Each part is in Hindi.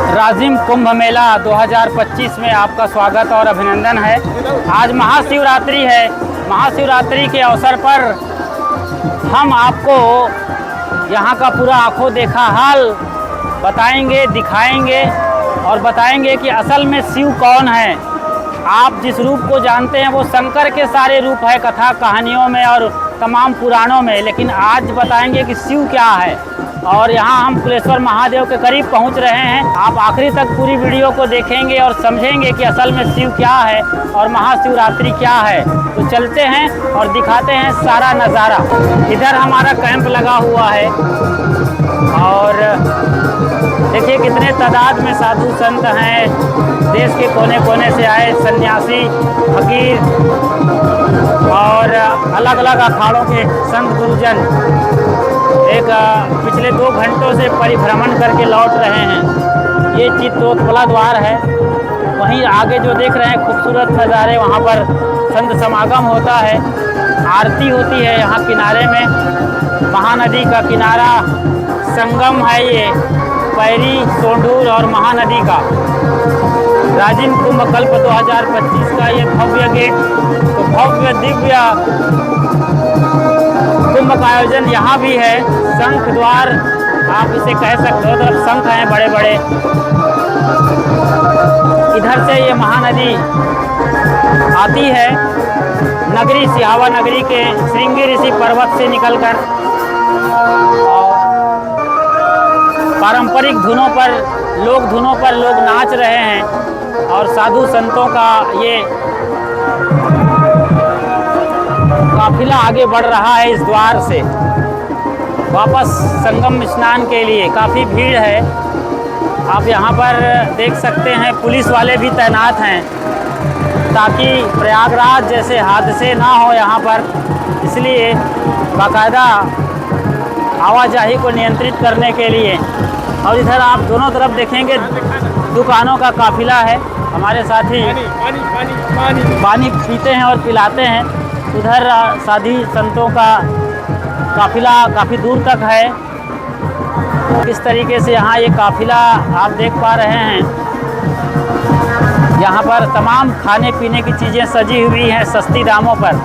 राजिम कुंभ मेला 2025 में आपका स्वागत और अभिनंदन है। आज महाशिवरात्रि है। महाशिवरात्रि के अवसर पर हम आपको यहाँ का पूरा आंखों देखा हाल बताएंगे, दिखाएंगे और बताएंगे कि असल में शिव कौन है। आप जिस रूप को जानते हैं वो शंकर के सारे रूप है कथा कहानियों में और तमाम पुराणों में, लेकिन आज बताएंगे कि शिव क्या है। और यहाँ हम कुलेश्वर महादेव के करीब पहुँच रहे हैं। आप आखिरी तक पूरी वीडियो को देखेंगे और समझेंगे कि असल में शिव क्या है और महाशिवरात्रि क्या है। तो चलते हैं और दिखाते हैं सारा नज़ारा। इधर हमारा कैंप लगा हुआ है और देखिए कितने तादाद में साधु संत हैं। देश के कोने कोने से आए सन्यासी, फकीर और अलग अलग अखाड़ों के संत गुरुजन एक पिछले 2 घंटों से परिभ्रमण करके लौट रहे हैं। ये चित्तोत्पला द्वार है। वहीं आगे जो देख रहे हैं खूबसूरत नज़ारे, वहाँ पर संत समागम होता है, आरती होती है। यहाँ किनारे में महानदी का किनारा संगम है। ये पैरी, सोंढूर और महानदी का राजिम कुंभ कल्प 2025 का ये भव्य गेट, तो भव्य दिव्य कुंभ का आयोजन यहाँ भी है। शंख द्वार आप इसे कह सकते हो, तरफ शंख हैं बड़े बड़े। इधर से ये महानदी आती है नगरी सिहावा नगरी के श्रृंगी ऋषि पर्वत से निकलकर, और पारंपरिक धुनों पर लोग नाच रहे हैं और साधु संतों का ये काफिला आगे बढ़ रहा है इस द्वार से वापस संगम स्नान के लिए। काफ़ी भीड़ है। आप यहाँ पर देख सकते हैं पुलिस वाले भी तैनात हैं ताकि प्रयागराज जैसे हादसे ना हो यहाँ पर, इसलिए बाकायदा आवाजाही को नियंत्रित करने के लिए। और इधर आप दोनों तरफ देखेंगे दुकानों का काफिला है। हमारे साथी पानी पीते हैं और पिलाते हैं। उधर साधी संतों का काफिला काफ़ी दूर तक है। किस तरीके से यहाँ ये काफिला आप देख पा रहे हैं। यहाँ पर तमाम खाने पीने की चीज़ें सजी हुई हैं सस्ती दामों पर,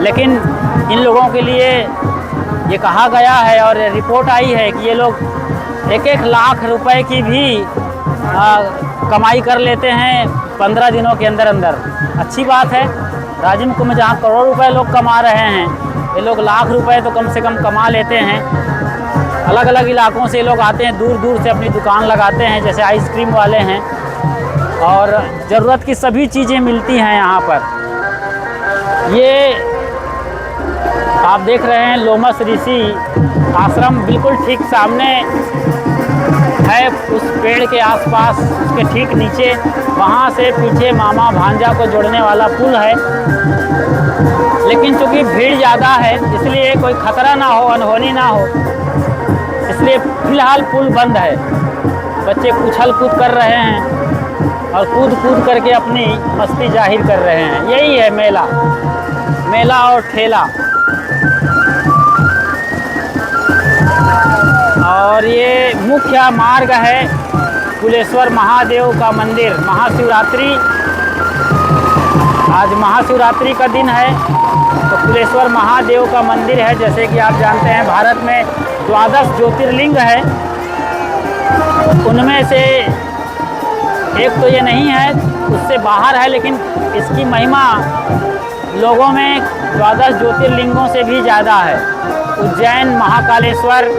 लेकिन इन लोगों के लिए ये कहा गया है और रिपोर्ट आई है कि ये लोग 1-1 लाख रुपए की भी कमाई कर लेते हैं 15 दिनों के अंदर अंदर। अच्छी बात है। राजिम कुंभ में जहाँ करोड़ रुपए लोग कमा रहे हैं, ये लोग लाख रुपए तो कम से कम कमा लेते हैं। अलग अलग इलाकों से लोग आते हैं, दूर दूर से अपनी दुकान लगाते हैं, जैसे आइसक्रीम वाले हैं, और ज़रूरत की सभी चीज़ें मिलती हैं यहाँ पर। ये आप देख रहे हैं लोमस ऋषि आश्रम बिल्कुल ठीक सामने है, उस पेड़ के आसपास, उसके ठीक नीचे। वहाँ से पीछे मामा भांजा को जोड़ने वाला पुल है, लेकिन चूँकि भीड़ ज़्यादा है इसलिए कोई खतरा ना हो, अनहोनी ना हो, इसलिए फ़िलहाल पुल बंद है। बच्चे उछल कूद कर रहे हैं और कूद कूद करके अपनी मस्ती जाहिर कर रहे हैं। यही है मेला और ठेला। और ये मुख्य मार्ग है कुलेश्वर महादेव का मंदिर। महाशिवरात्रि, आज महाशिवरात्रि का दिन है, तो कुलेश्वर महादेव का मंदिर है। जैसे कि आप जानते हैं भारत में 12 ज्योतिर्लिंग है, उनमें से एक तो ये नहीं है, उससे बाहर है, लेकिन इसकी महिमा लोगों में 12 ज्योतिर्लिंगों से भी ज़्यादा है। उज्जैन महाकालेश्वर,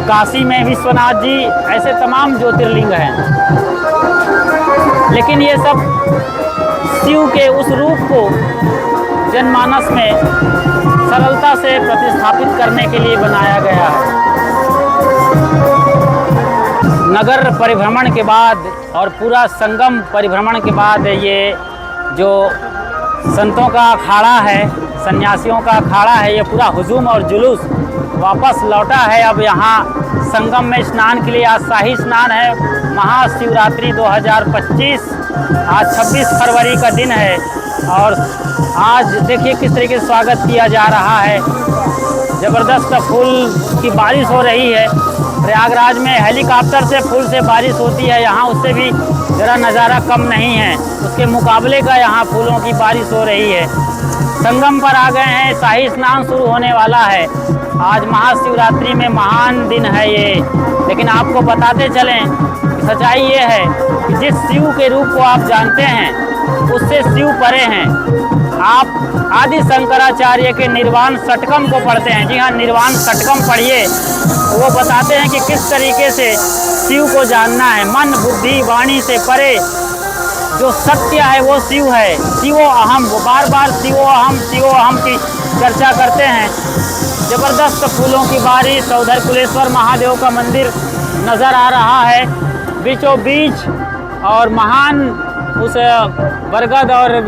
काशी में विश्वनाथ जी, ऐसे तमाम ज्योतिर्लिंग हैं। लेकिन ये सब शिव के उस रूप को जनमानस में सरलता से प्रतिस्थापित करने के लिए बनाया गया है। नगर परिभ्रमण के बाद और पूरा संगम परिभ्रमण के बाद ये जो संतों का अखाड़ा है, सन्यासियों का अखाड़ा है, ये पूरा हुजूम और जुलूस वापस लौटा है। अब यहाँ संगम में स्नान के लिए आज शाही स्नान है। महाशिवरात्रि 2025 आज 26 फरवरी का दिन है और आज देखिए किस तरीके से स्वागत किया जा रहा है। ज़बरदस्त फूल की बारिश हो रही है। प्रयागराज में हेलीकॉप्टर से फूल से बारिश होती है, यहाँ उससे भी ज़रा नज़ारा कम नहीं है, उसके मुकाबले का यहाँ फूलों की बारिश हो रही है। संगम पर आ गए हैं, शाही स्नान शुरू होने वाला है। आज महाशिवरात्रि में महान दिन है ये, लेकिन आपको बताते चलें कि सच्चाई ये है कि जिस शिव के रूप को आप जानते हैं उससे शिव परे हैं। आप आदि शंकराचार्य के निर्वाण षटकम को पढ़ते हैं, जी हाँ, निर्वाण षटकम पढ़िए, तो वो बताते हैं कि किस तरीके से शिव को जानना है। मन बुद्धि वाणी से परे जो सत्य है वो शिव है। शिवो अहम, वो बार बार शिवो अहम की चर्चा करते हैं। ज़बरदस्त फूलों की बारिश, उधर कुलेश्वर महादेव का मंदिर नज़र आ रहा है बीचों बीच, और महान उस बरगद और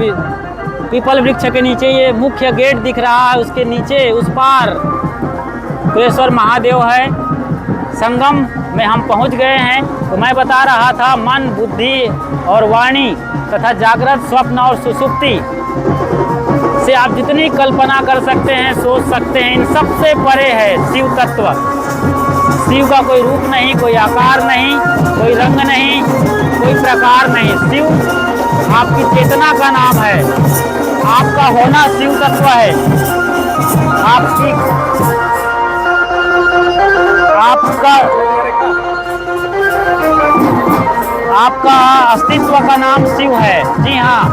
पीपल वृक्ष के नीचे ये मुख्य गेट दिख रहा है, उसके नीचे उस पार कुलेश्वर महादेव है। संगम में हम पहुंच गए हैं। तो मैं बता रहा था मन बुद्धि और वाणी तथा जागृत स्वप्न और सुसुप्ति से आप जितनी कल्पना कर सकते हैं, सोच सकते हैं, इन सबसे परे है शिव तत्व। शिव का कोई रूप नहीं, कोई आकार नहीं, कोई रंग नहीं, कोई प्रकार नहीं। शिव आपकी चेतना का नाम है, आपका होना शिव तत्व है। आपका अस्तित्व का नाम शिव है। जी हाँ,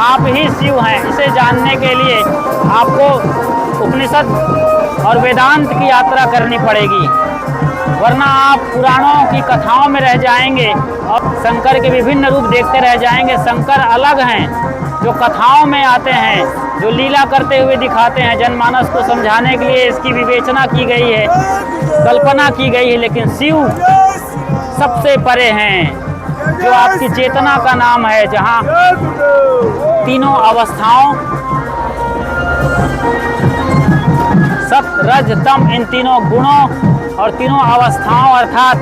आप ही शिव हैं। इसे जानने के लिए आपको उपनिषद और वेदांत की यात्रा करनी पड़ेगी, वरना आप पुराणों की कथाओं में रह जाएंगे और शंकर के विभिन्न रूप देखते रह जाएंगे। शंकर अलग हैं, जो कथाओं में आते हैं, जो लीला करते हुए दिखाते हैं। जनमानस को समझाने के लिए इसकी विवेचना की गई है, कल्पना की गई है, लेकिन शिव सबसे परे हैं, जो आपकी चेतना का नाम है, जहाँ तीनों अवस्थाओं सत रज तम, इन तीनों गुणों और तीनों अवस्थाओं अर्थात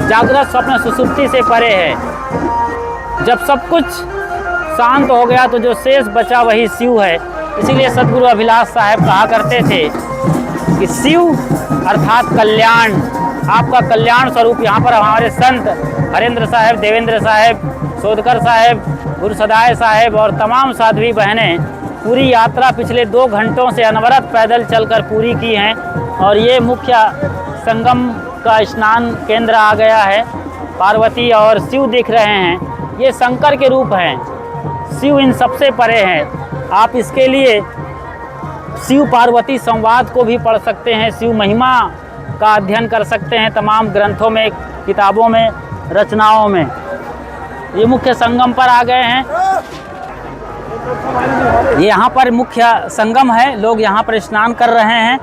जागृत स्वप्न सुसुप्ति से परे है। जब सब कुछ शांत हो गया तो जो शेष बचा वही शिव है। इसीलिए सद्गुरु अभिलाष साहब कहा करते थे कि शिव अर्थात कल्याण, आपका कल्याण स्वरूप। यहाँ पर हमारे संत हरेंद्र साहब, देवेंद्र साहब, सोदकर साहब, गुरुसदाय साहब और तमाम साध्वी बहनें पूरी यात्रा पिछले 2 घंटों से अनवरत पैदल चलकर पूरी की हैं। और ये मुख्य संगम का स्नान केंद्र आ गया है। पार्वती और शिव दिख रहे हैं, ये शंकर के रूप हैं। शिव इन सबसे परे हैं। आप इसके लिए शिव पार्वती संवाद को भी पढ़ सकते हैं, शिव महिमा का अध्ययन कर सकते हैं तमाम ग्रंथों में, किताबों में, रचनाओं में। ये मुख्य संगम पर आ गए हैं। ये यहाँ पर मुख्य संगम है, लोग यहाँ पर स्नान कर रहे हैं।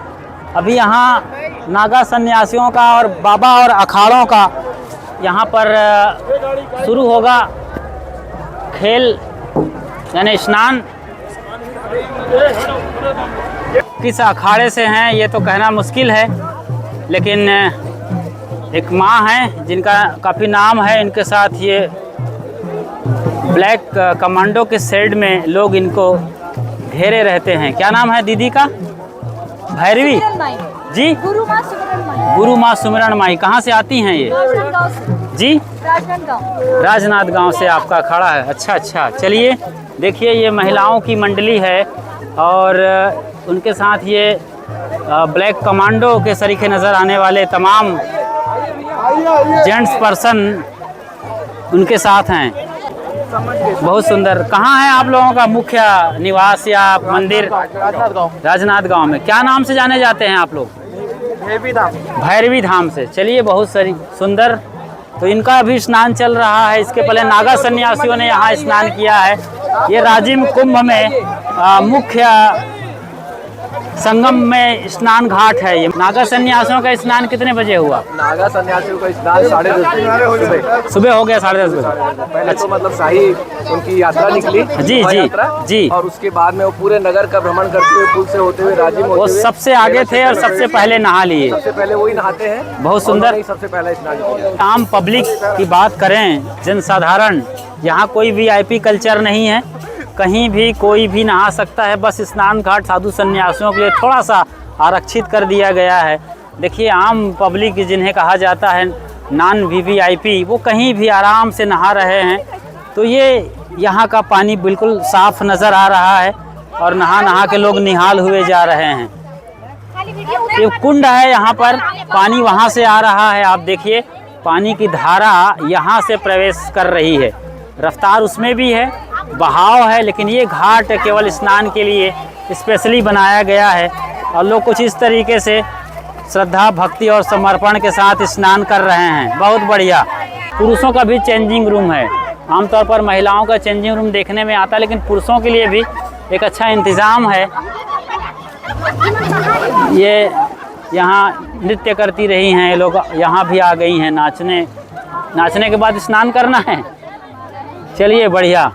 अभी यहाँ नागा सन्यासियों का और बाबा और अखाड़ों का यहाँ पर शुरू होगा खेल यानी स्नान। किस अखाड़े से हैं ये तो कहना मुश्किल है, लेकिन एक माँ हैं जिनका काफ़ी नाम है। इनके साथ ये ब्लैक कमांडो के शेड में लोग इनको घेरे रहते हैं। क्या नाम है दीदी का? भैरवी जी, गुरु माँ सुमिरन माई। कहाँ से आती हैं ये जी? राजनाथ गांव से आपका अखाड़ा है। अच्छा अच्छा, चलिए देखिए ये महिलाओं की मंडली है और उनके साथ ये ब्लैक कमांडो के सरीखे नज़र आने वाले तमाम जेंट्स पर्सन उनके साथ हैं। बहुत सुंदर। कहाँ है आप लोगों का मुख्य निवास या मंदिर? राजनाथ गांव में। क्या नाम से जाने जाते हैं आप लोग? भैरवी धाम से। चलिए बहुत सारी सुंदर। तो इनका अभी स्नान चल रहा है। इसके पहले नागा सन्यासियों ने यहाँ स्नान किया है। ये राजिम कुंभ में मुख्य संगम में स्नान घाट है। ये नागा सन्यासियों का स्नान कितने बजे हुआ? नागा सन्यासियों का स्नान 10:30 सुबह हो गया 10:30 बजे। पहले तो मतलब शाही उनकी यात्रा निकली जी जी जी, और उसके बाद में वो पूरे नगर का भ्रमण करते हुए पुल से होते हुए राजिम वो सबसे आगे थे और सबसे पहले नहा लिए। सबसे पहले वही नहाते हैं। बहुत सुंदर। सबसे पहले स्नान किया। आम पब्लिक की बात करें, जनसाधारण, यहाँ कोई VIP कल्चर नहीं है। कहीं भी कोई भी नहा सकता है। बस स्नान घाट साधु सन्यासियों के लिए थोड़ा सा आरक्षित कर दिया गया है, देखिए आम पब्लिक जिन्हें कहा जाता है नॉन वीवीआईपी, वो कहीं भी आराम से नहा रहे हैं। तो ये यहाँ का पानी बिल्कुल साफ नज़र आ रहा है और नहा नहा के लोग निहाल हुए जा रहे हैं। ये कुंड है, यहाँ पर पानी वहाँ से आ रहा है। आप देखिए पानी की धारा यहाँ से प्रवेश कर रही है, रफ्तार उसमें भी है, बहाव है, लेकिन ये घाट केवल स्नान के लिए स्पेशली बनाया गया है और लोग कुछ इस तरीके से श्रद्धा भक्ति और समर्पण के साथ स्नान कर रहे हैं। बहुत बढ़िया। पुरुषों का भी चेंजिंग रूम है। आमतौर पर महिलाओं का चेंजिंग रूम देखने में आता है, लेकिन पुरुषों के लिए भी एक अच्छा इंतज़ाम है। ये यहाँ नृत्य करती रही हैं ये लोग, यहाँ भी आ गई हैं नाचने के बाद स्नान करना है। चलिए बढ़िया,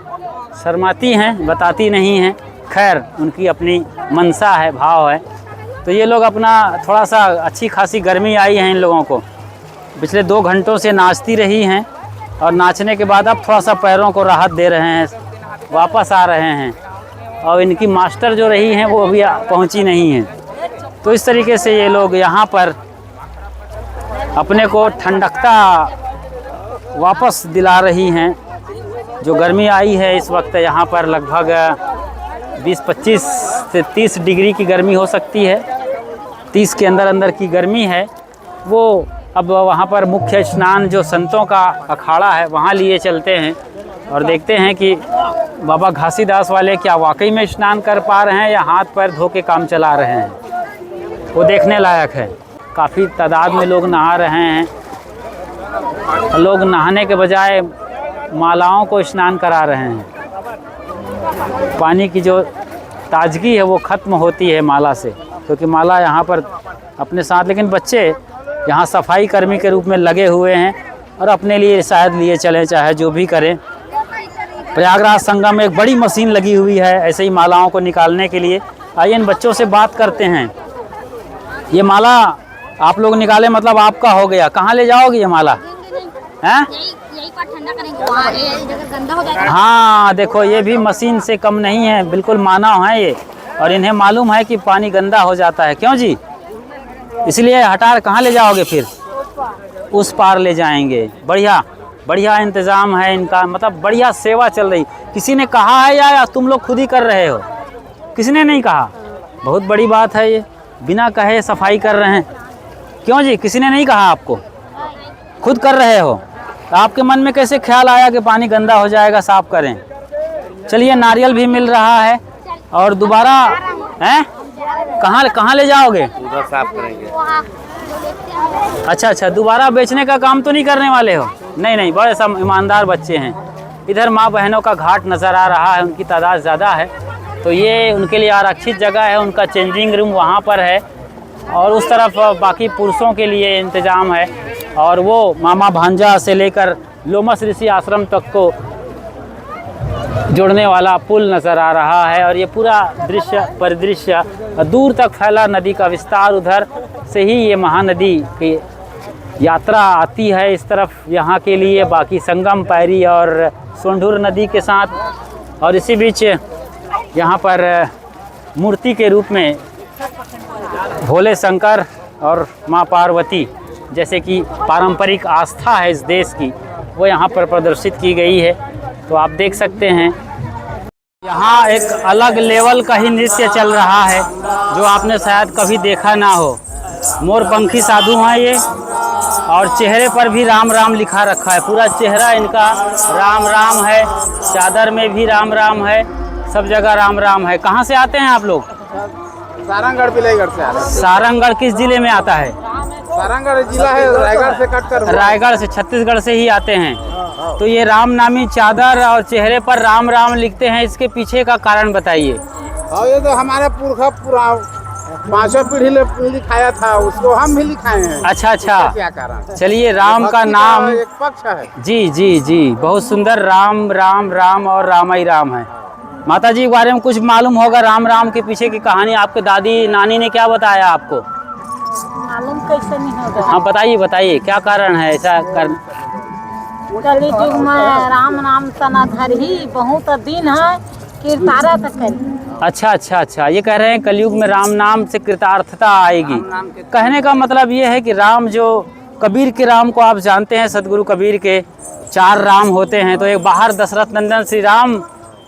शर्माती हैं, बताती नहीं हैं, खैर उनकी अपनी मनसा है, भाव है। तो ये लोग अपना थोड़ा सा अच्छी खासी गर्मी आई है इन लोगों को, पिछले 2 घंटों से नाचती रही हैं और नाचने के बाद अब थोड़ा सा पैरों को राहत दे रहे हैं, वापस आ रहे हैं। और इनकी मास्टर जो रही हैं वो अभी पहुंची नहीं हैं। तो इस तरीके से ये लोग यहाँ पर अपने को ठंडकता वापस दिला रही हैं। जो गर्मी आई है इस वक्त यहाँ पर लगभग 20-25 से 30 डिग्री की गर्मी हो सकती है, 30 के अंदर की गर्मी है। वो अब वहाँ पर मुख्य स्नान जो संतों का अखाड़ा है वहाँ लिए चलते हैं और देखते हैं कि बाबा घासीदास वाले क्या वाकई में स्नान कर पा रहे हैं या हाथ पैर धो के काम चला रहे हैं। वो देखने लायक है। काफ़ी तादाद में लोग नहा रहे हैं। लोग नहाने के बजाय मालाओं को स्नान करा रहे हैं। पानी की जो ताजगी है वो ख़त्म होती है माला से, क्योंकि माला यहाँ पर अपने साथ, लेकिन बच्चे यहाँ सफाई कर्मी के रूप में लगे हुए हैं और अपने लिए शायद लिए चलें, चाहे जो भी करें। प्रयागराज संगम में एक बड़ी मशीन लगी हुई है ऐसे ही मालाओं को निकालने के लिए। आइए इन बच्चों से बात करते हैं। ये माला आप लोग निकाले, मतलब आपका हो गया, कहाँ ले जाओगे ये माला? हैं? ठंडा करेंगे। हाँ देखो, ये भी मशीन से कम नहीं है, बिल्कुल मानव है ये। और इन्हें मालूम है कि पानी गंदा हो जाता है, क्यों जी? इसलिए हटा कहाँ ले जाओगे फिर? उस पार ले जाएंगे। बढ़िया बढ़िया इंतज़ाम है इनका, मतलब बढ़िया सेवा चल रही। किसी ने कहा है या तुम लोग खुद ही कर रहे हो? किसी ने नहीं कहा। बहुत बड़ी बात है ये, बिना कहे सफाई कर रहे हैं। क्यों जी, किसी ने नहीं कहा आपको? खुद कर रहे हो? तो आपके मन में कैसे ख्याल आया कि पानी गंदा हो जाएगा, साफ़ करें? चलिए नारियल भी मिल रहा है और दोबारा हैं कहाँ ले जाओगे? उधर साफ करेंगे। अच्छा, दोबारा बेचने का काम तो नहीं करने वाले हो? नहीं, बड़े सब ईमानदार बच्चे हैं। इधर माँ बहनों का घाट नज़र आ रहा है, उनकी तादाद ज़्यादा है, तो ये उनके लिए आरक्षित जगह है। उनका चेंजिंग रूम वहाँ पर है और उस तरफ बाकी पुरुषों के लिए इंतज़ाम है। और वो मामा भांजा से लेकर लोमस ऋषि आश्रम तक को जोड़ने वाला पुल नज़र आ रहा है। और ये पूरा परिदृश्य दूर तक फैला नदी का विस्तार, उधर से ही ये महानदी की यात्रा आती है इस तरफ यहाँ के लिए, बाकी संगम, पैरी और सोंढूर नदी के साथ। और इसी बीच यहाँ पर मूर्ति के रूप में भोले शंकर और माँ पार्वती, जैसे कि पारंपरिक आस्था है इस देश की, वो यहाँ पर प्रदर्शित की गई है। तो आप देख सकते हैं यहाँ एक अलग लेवल का ही नृत्य चल रहा है जो आपने शायद कभी देखा ना हो। मोरपंखी साधु हैं ये, और चेहरे पर भी राम राम लिखा रखा है। पूरा चेहरा इनका राम राम है, चादर में भी राम राम है, सब जगह राम राम है। कहाँ से आते हैं आप लोग? सारंगगढ़ बिलाईगढ़ से आ रहे हैं। सारंगगढ़ किस जिले में आता है? सारंगगढ़ जिला है, रायगढ़ से कटकर। रायगढ़ से, छत्तीसगढ़ से ही आते हैं। तो ये राम नामी चादर और चेहरे पर राम राम लिखते हैं, इसके पीछे का कारण बताइए। और ये तो हमारे पुरखा पूरा 5 पीढ़ी लिखाया था, उसको हम भी लिखाए हैं। अच्छा, क्या कारण? चलिए, राम का नाम एक पक्ष है। जी, बहुत सुंदर। राम राम राम और राम ही राम है। माता जी के बारे में कुछ मालूम होगा, राम राम के पीछे की कहानी आपके दादी नानी ने क्या बताया आपको? मालूम कैसे नहीं होगा। हाँ बताइए क्या कारण है ऐसा कर? कली युग में राम नाम सनाधर ही बहुत दिन है, कीर्तारा तक करी। अच्छा अच्छा अच्छा, ये कह रहे हैं कलयुग में राम नाम से कृतार्थता आएगी। कहने का मतलब ये है कि राम जो कबीर के राम को आप जानते हैं, सदगुरु कबीर के 4 राम होते हैं। तो एक बाहर दशरथ नंदन श्री राम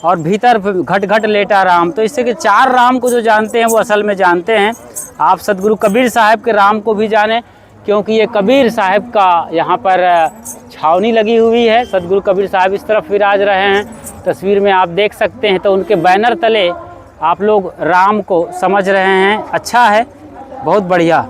और भीतर घट घट लेटा राम। तो इससे कि 4 राम को जो जानते हैं वो असल में जानते हैं। आप सदगुरु कबीर साहब के राम को भी जानें, क्योंकि ये कबीर साहब का यहाँ पर छावनी लगी हुई है। सदगुरु कबीर साहब इस तरफ विराज रहे हैं, तस्वीर में आप देख सकते हैं। तो उनके बैनर तले आप लोग राम को समझ रहे हैं। अच्छा है, बहुत बढ़िया।